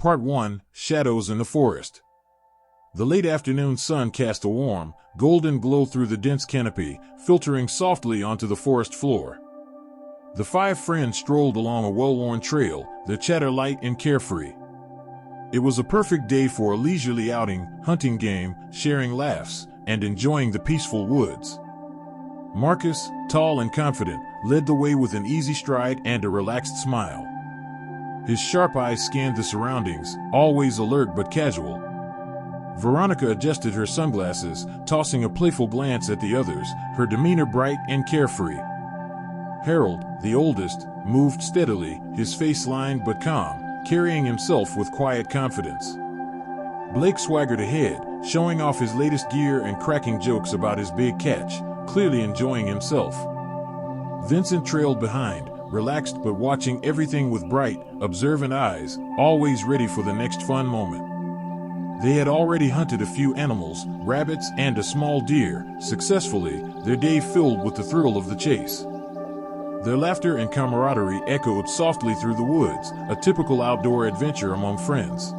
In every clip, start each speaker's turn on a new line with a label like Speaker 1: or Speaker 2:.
Speaker 1: Part 1, Shadows in the Forest. The late afternoon sun cast a warm, golden glow through the dense canopy, filtering softly onto the forest floor. The five friends strolled along a well-worn trail, their chatter light and carefree. It was a perfect day for a leisurely outing, hunting game, sharing laughs, and enjoying the peaceful woods. Marcus, tall and confident, led the way with an easy stride and a relaxed smile. His sharp eyes scanned the surroundings, always alert but casual. Veronica adjusted her sunglasses, tossing a playful glance at the others, her demeanor bright and carefree. Harold, the oldest, moved steadily, his face lined but calm, carrying himself with quiet confidence. Blake swaggered ahead, showing off his latest gear and cracking jokes about his big catch, clearly enjoying himself. Vincent trailed behind, relaxed but watching everything with bright, observant eyes, always ready for the next fun moment. They had already hunted a few animals, rabbits and a small deer, successfully, their day filled with the thrill of the chase. Their laughter and camaraderie echoed softly through the woods, a typical outdoor adventure among friends.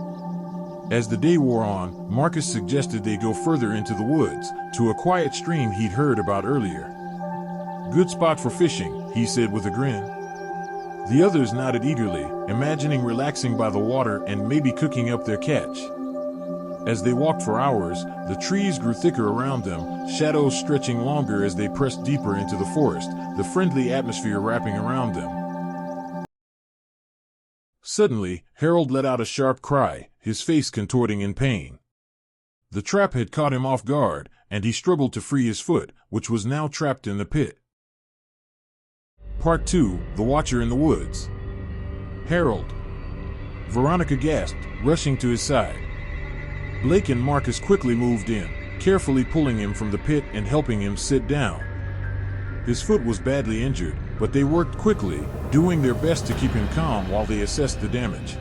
Speaker 1: As the day wore on, Marcus suggested they go further into the woods, to a quiet stream he'd heard about earlier. "Good spot for fishing," he said with a grin. The others nodded eagerly, imagining relaxing by the water and maybe cooking up their catch. As they walked for hours, the trees grew thicker around them, shadows stretching longer as they pressed deeper into the forest, the friendly atmosphere wrapping around them. Suddenly, Harold let out a sharp cry, his face contorting in pain. The trap had caught him off guard, and he struggled to free his foot, which was now trapped in the pit. Part 2, The Watcher in the Woods. Harold. Veronica gasped, rushing to his side. Blake and Marcus quickly moved in, carefully pulling him from the pit and helping him sit down. His foot was badly injured, but they worked quickly, doing their best to keep him calm while they assessed the damage.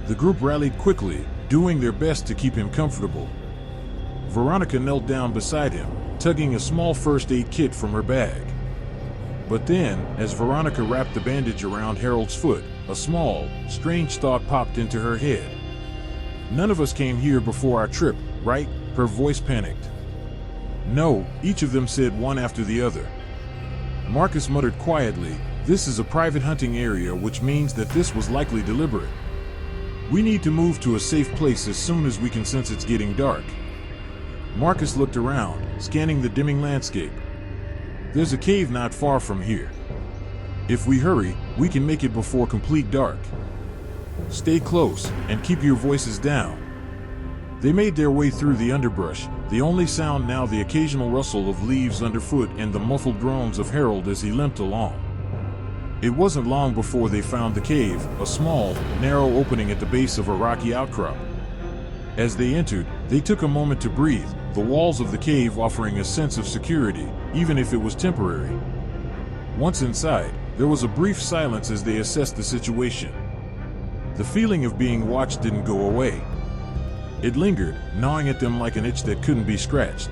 Speaker 1: The group rallied quickly, doing their best to keep him comfortable. Veronica knelt down beside him, tugging a small first aid kit from her bag. But then, as Veronica wrapped the bandage around Harold's foot, a small, strange thought popped into her head. "None of us came here before our trip, right?" Her voice panicked. "No," each of them said one after the other. Marcus muttered quietly, "This is a private hunting area, which means that this was likely deliberate. We need to move to a safe place as soon as we can since it's getting dark." Marcus looked around, scanning the dimming landscape. "There's a cave not far from here. If we hurry, we can make it before complete dark. Stay close, and keep your voices down." They made their way through the underbrush, the only sound now the occasional rustle of leaves underfoot and the muffled groans of Harold as he limped along. It wasn't long before they found the cave, a small, narrow opening at the base of a rocky outcrop. As they entered, they took a moment to breathe, the walls of the cave offering a sense of security, even if it was temporary. Once inside, there was a brief silence as they assessed the situation. The feeling of being watched didn't go away. It lingered, gnawing at them like an itch that couldn't be scratched.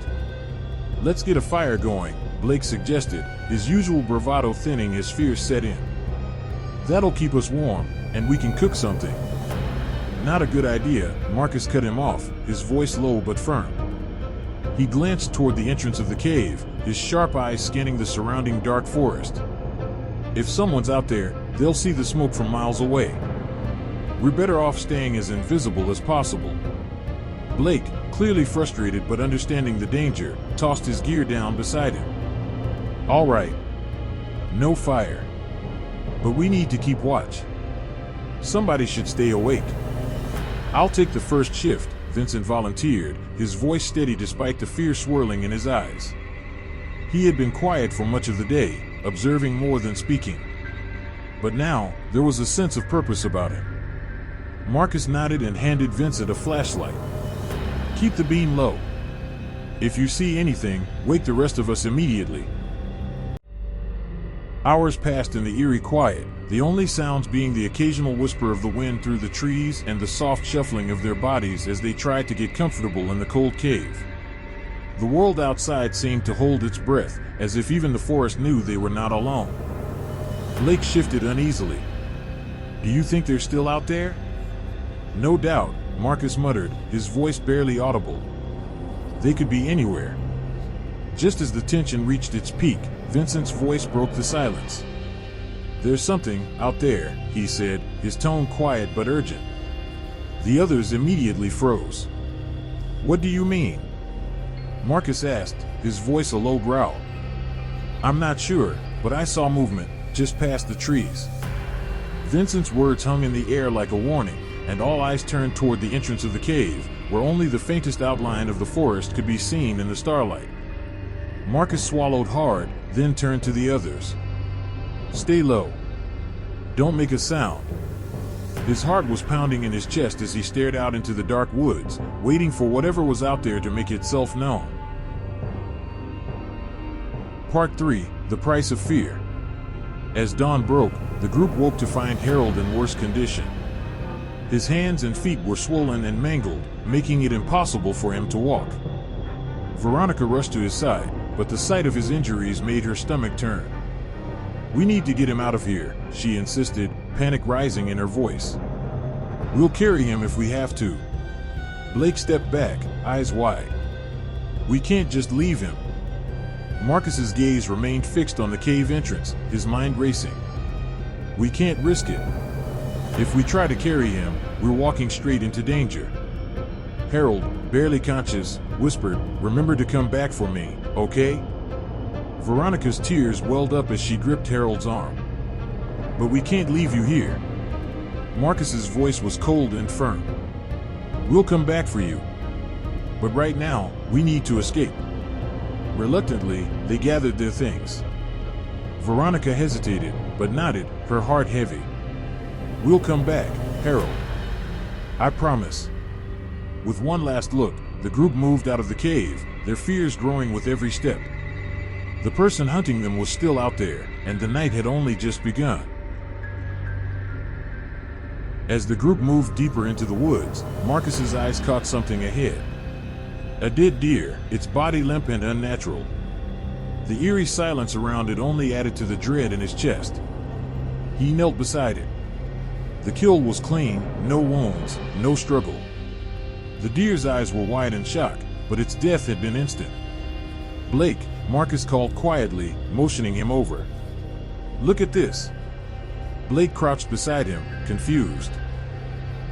Speaker 1: "Let's get a fire going," Blake suggested, his usual bravado thinning as fears set in. "That'll keep us warm, and we can cook something." "Not a good idea," Marcus cut him off, his voice low but firm. He glanced toward the entrance of the cave, his sharp eyes scanning the surrounding dark forest. "If someone's out there, they'll see the smoke from miles away. We're better off staying as invisible as possible." Blake, clearly frustrated but understanding the danger, tossed his gear down beside him. "All right. No fire. But we need to keep watch. Somebody should stay awake." "I'll take the first shift," Vincent volunteered, his voice steady despite the fear swirling in his eyes. He had been quiet for much of the day, observing more than speaking. But now, there was a sense of purpose about him. Marcus nodded and handed Vincent a flashlight. "Keep the beam low. If you see anything, wake the rest of us immediately." Hours passed in the eerie quiet, the only sounds being the occasional whisper of the wind through the trees and the soft shuffling of their bodies as they tried to get comfortable in the cold cave. The world outside seemed to hold its breath, as if even the forest knew they were not alone. Blake shifted uneasily. "Do you think they're still out there?" No doubt, Marcus muttered, his voice barely audible. They could be anywhere. Just as the tension reached its peak, Vincent's voice broke the silence. There's something out there, he said, his tone quiet but urgent. The others immediately froze. What do you mean? Marcus asked, his voice a low growl. I'm not sure, but I saw movement, just past the trees. Vincent's words hung in the air like a warning, and all eyes turned toward the entrance of the cave, where only the faintest outline of the forest could be seen in the starlight. Marcus swallowed hard, then turned to the others. Stay low. Don't make a sound. His heart was pounding in his chest as he stared out into the dark woods, waiting for whatever was out there to make itself known. Part 3: The Price of Fear. As dawn broke, the group woke to find Harold in worse condition. His hands and feet were swollen and mangled, making it impossible for him to walk. Veronica rushed to his side, but the sight of his injuries made her stomach turn. We need to get him out of here, she insisted, panic rising in her voice. We'll carry him if we have to. Blake stepped back, eyes wide. We can't just leave him. Marcus's gaze remained fixed on the cave entrance, his mind racing. We can't risk it. If we try to carry him, we're walking straight into danger. Harold, barely conscious, whispered, remember to come back for me, okay? Veronica's tears welled up as she gripped Harold's arm. But we can't leave you here. Marcus's voice was cold and firm. We'll come back for you. But right now, we need to escape. Reluctantly, they gathered their things. Veronica hesitated, but nodded, her heart heavy. We'll come back, Harold. I promise. With one last look, the group moved out of the cave, their fears growing with every step. The person hunting them was still out there, and the night had only just begun. As the group moved deeper into the woods, Marcus's eyes caught something ahead. A dead deer, its body limp and unnatural. The eerie silence around it only added to the dread in his chest. He knelt beside it. The kill was clean, no wounds, no struggle. The deer's eyes were wide in shock, but its death had been instant. Blake, Marcus called quietly, motioning him over. Look at this. Blake crouched beside him, confused.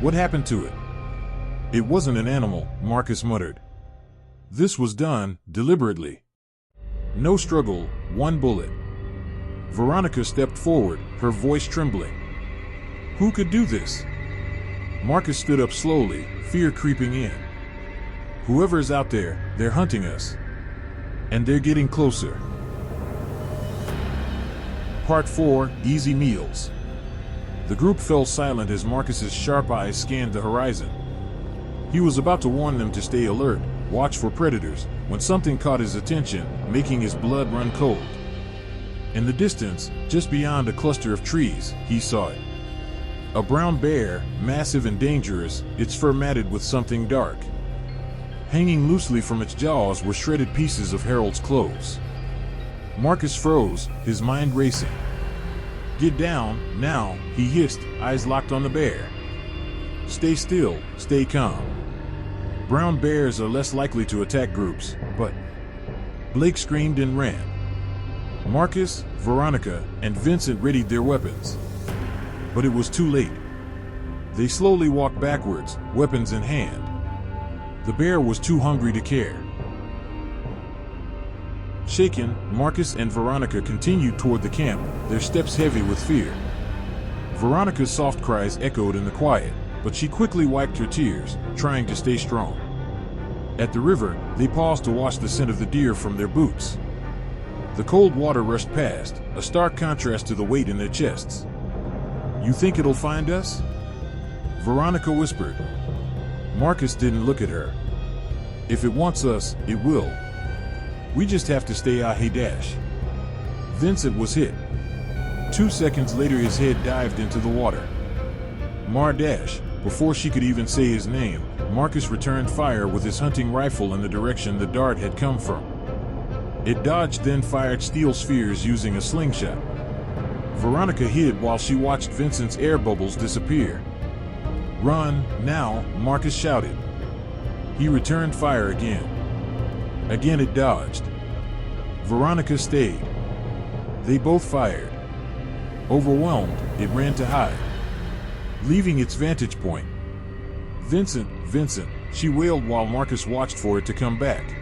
Speaker 1: What happened to it? It wasn't an animal, Marcus muttered. This was done, deliberately. No struggle, one bullet. Veronica stepped forward, her voice trembling. Who could do this? Marcus stood up slowly, fear creeping in. Whoever's out there, they're hunting us. And they're getting closer. Part 4: Easy Meals. The group fell silent as Marcus's sharp eyes scanned the horizon. He was about to warn them to stay alert, watch for predators, when something caught his attention, making his blood run cold. In the distance, just beyond a cluster of trees, he saw it. A brown bear, massive and dangerous, its fur matted with something dark. Hanging loosely from its jaws were shredded pieces of Harold's clothes. Marcus froze, his mind racing. Get down, now, he hissed, eyes locked on the bear. Stay still, stay calm. Brown bears are less likely to attack groups, but... Blake screamed and ran. Marcus, Veronica, and Vincent readied their weapons. But it was too late. They slowly walked backwards, weapons in hand. The bear was too hungry to care. Shaken, Marcus and Veronica continued toward the camp, their steps heavy with fear. Veronica's soft cries echoed in the quiet, but she quickly wiped her tears, trying to stay strong. At the river, they paused to wash the scent of the deer from their boots. The cold water rushed past, a stark contrast to the weight in their chests. You think it'll find us? Veronica whispered. Marcus didn't look at her. If it wants us, it will. We just have to stay ahead. Vincent was hit. 2 seconds later his head dived into the water. Mardash, before she could even say his name, Marcus returned fire with his hunting rifle in the direction the dart had come from. It dodged, then fired steel spheres using a slingshot. Veronica hid while she watched Vincent's air bubbles disappear. "Run, now," Marcus shouted. He returned fire again. Again it dodged. Veronica stayed. They both fired. Overwhelmed, it ran to hide, leaving its vantage point. "Vincent, Vincent," she wailed while Marcus watched for it to come back.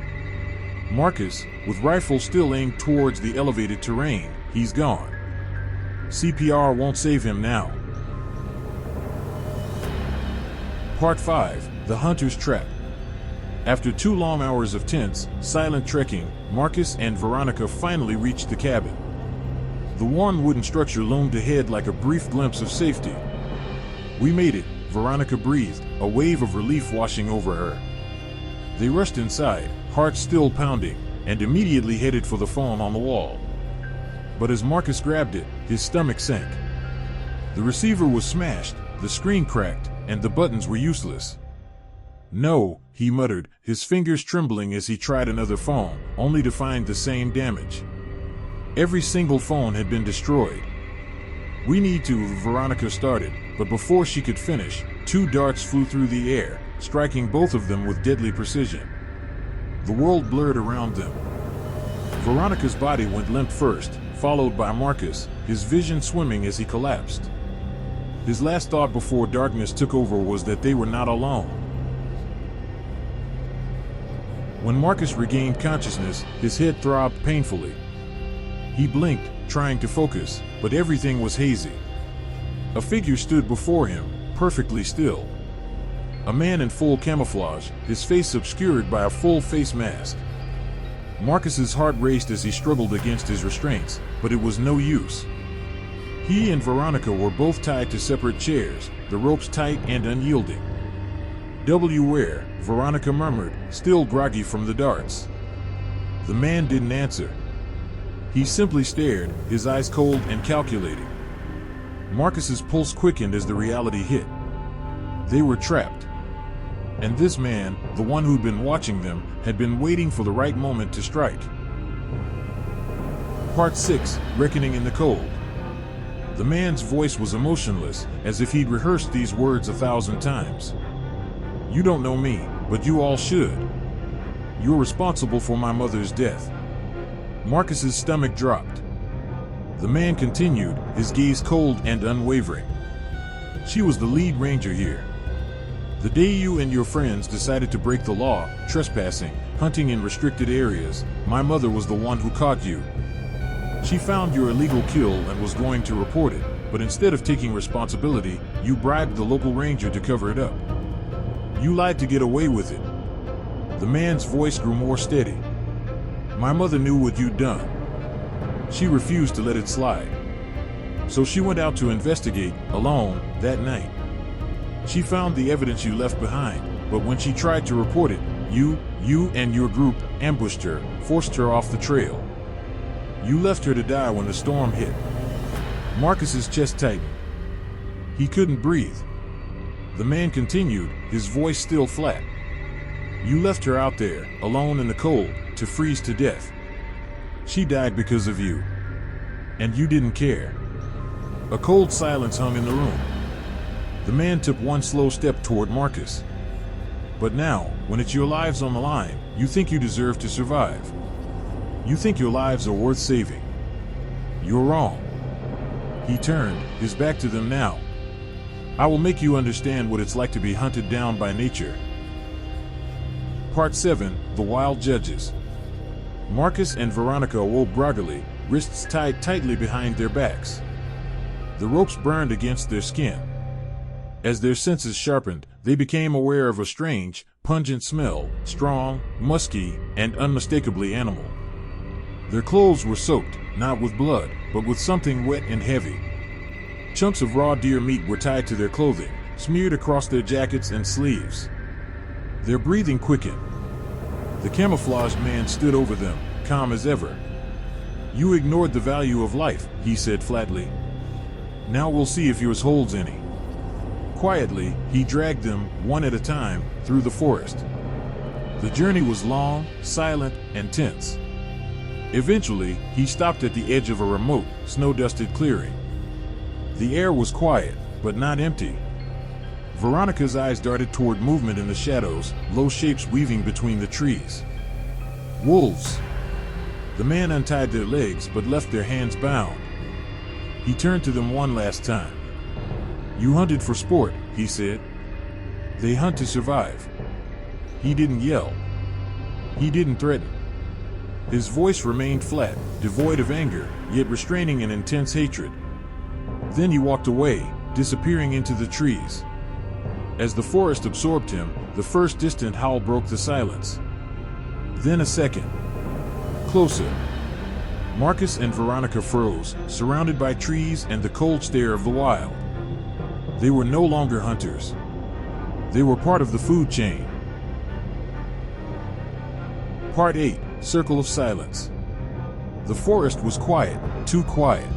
Speaker 1: Marcus, with rifle still aimed towards the elevated terrain, "He's gone. CPR won't save him now." Part 5, The Hunter's Trap. After 2 long hours of tense, silent trekking, Marcus and Veronica finally reached the cabin. The worn wooden structure loomed ahead like a brief glimpse of safety. "We made it," Veronica breathed, a wave of relief washing over her. They rushed inside, hearts still pounding, and immediately headed for the phone on the wall. But as Marcus grabbed it, his stomach sank. The receiver was smashed, the screen cracked, and the buttons were useless. "No," he muttered, his fingers trembling as he tried another phone, only to find the same damage. Every single phone had been destroyed. "We need to," Veronica started, but before she could finish, 2 darts flew through the air, striking both of them with deadly precision. The world blurred around them. Veronica's body went limp first, followed by Marcus, his vision swimming as he collapsed. His last thought before darkness took over was that they were not alone. When Marcus regained consciousness, his head throbbed painfully. He blinked, trying to focus, but everything was hazy. A figure stood before him, perfectly still. A man in full camouflage, his face obscured by a full face mask. Marcus's heart raced as he struggled against his restraints, but it was no use. He and Veronica were both tied to separate chairs, the ropes tight and unyielding. "Where?" Veronica murmured, still groggy from the darts. The man didn't answer. He simply stared, his eyes cold and calculating. Marcus's pulse quickened as the reality hit. They were trapped. And this man, the one who'd been watching them, had been waiting for the right moment to strike. Part 6, Reckoning in the Cold. The man's voice was emotionless, as if he'd rehearsed these words 1,000 times. "You don't know me, but you all should. You're responsible for my mother's death." Marcus's stomach dropped. The man continued, his gaze cold and unwavering. "She was the lead ranger here. The day you and your friends decided to break the law, trespassing, hunting in restricted areas, my mother was the one who caught you. She found your illegal kill and was going to report it, but instead of taking responsibility, you bribed the local ranger to cover it up. You lied to get away with it." The man's voice grew more steady. "My mother knew what you'd done. She refused to let it slide. So she went out to investigate, alone, that night. She found the evidence you left behind, but when she tried to report it, you and your group ambushed her, forced her off the trail. You left her to die when the storm hit." Marcus's chest tightened. He couldn't breathe. The man continued, his voice still flat. "You left her out there, alone in the cold, to freeze to death. She died because of you. And you didn't care." A cold silence hung in the room. The man took one slow step toward Marcus. "But now, when it's your lives on the line, you think you deserve to survive. You think your lives are worth saving. You're wrong." He turned, his back to them now. "I will make you understand what it's like to be hunted down by nature." Part 7, The Wild Judges. Marcus and Veronica awoke groggily, wrists tied tightly behind their backs. The ropes burned against their skin. As their senses sharpened, they became aware of a strange, pungent smell, strong, musky, and unmistakably animal. Their clothes were soaked, not with blood, but with something wet and heavy. Chunks of raw deer meat were tied to their clothing, smeared across their jackets and sleeves. Their breathing quickened. The camouflaged man stood over them, calm as ever. "You ignored the value of life," he said flatly. "Now we'll see if yours holds any." Quietly, he dragged them, one at a time, through the forest. The journey was long, silent, and tense. Eventually, he stopped at the edge of a remote, snow-dusted clearing. The air was quiet, but not empty. Veronica's eyes darted toward movement in the shadows, low shapes weaving between the trees. Wolves! The man untied their legs but left their hands bound. He turned to them one last time. "You hunted for sport," he said. "They hunt to survive." He didn't yell. He didn't threaten. His voice remained flat, devoid of anger, yet restraining an intense hatred. Then he walked away, disappearing into the trees. As the forest absorbed him, the first distant howl broke the silence. Then a second. Closer. Marcus and Veronica froze, surrounded by trees and the cold stare of the wild. They were no longer hunters. They were part of the food chain. Part 8. Circle of Silence. The forest was quiet, too quiet.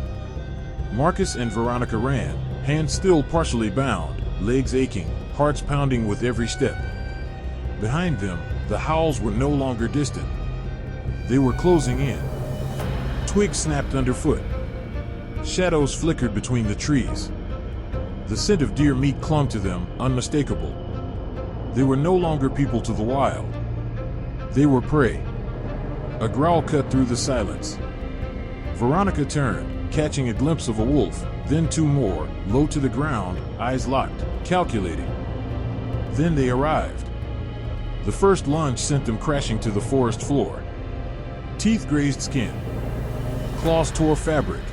Speaker 1: Marcus and Veronica ran, hands still partially bound, legs aching, hearts pounding with every step. Behind them, the howls were no longer distant. They were closing in. Twigs snapped underfoot. Shadows flickered between the trees. The scent of deer meat clung to them, unmistakable. They were no longer people to the wild. They were prey. A growl cut through the silence. Veronica turned, catching a glimpse of a wolf, then two more, low to the ground, eyes locked, calculating. Then they arrived. The first lunge sent them crashing to the forest floor. Teeth grazed skin. Claws tore fabric.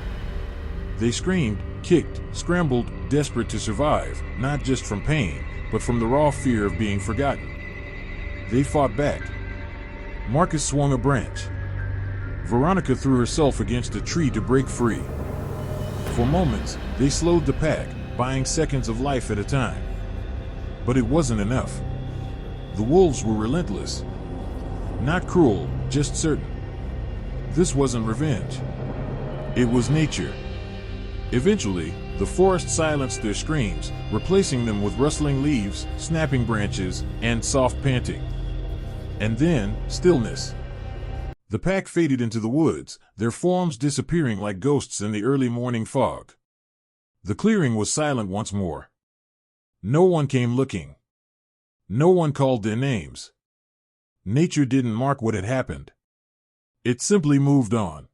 Speaker 1: They screamed, kicked, scrambled, desperate to survive, not just from pain, but from the raw fear of being forgotten. They fought back. Marcus swung a branch. Veronica threw herself against a tree to break free. For moments, they slowed the pack, buying seconds of life at a time. But it wasn't enough. The wolves were relentless. Not cruel, just certain. This wasn't revenge. It was nature. Eventually, the forest silenced their screams, replacing them with rustling leaves, snapping branches, and soft panting. And then, stillness. The pack faded into the woods, their forms disappearing like ghosts in the early morning fog. The clearing was silent once more. No one came looking. No one called their names. Nature didn't mark what had happened. It simply moved on.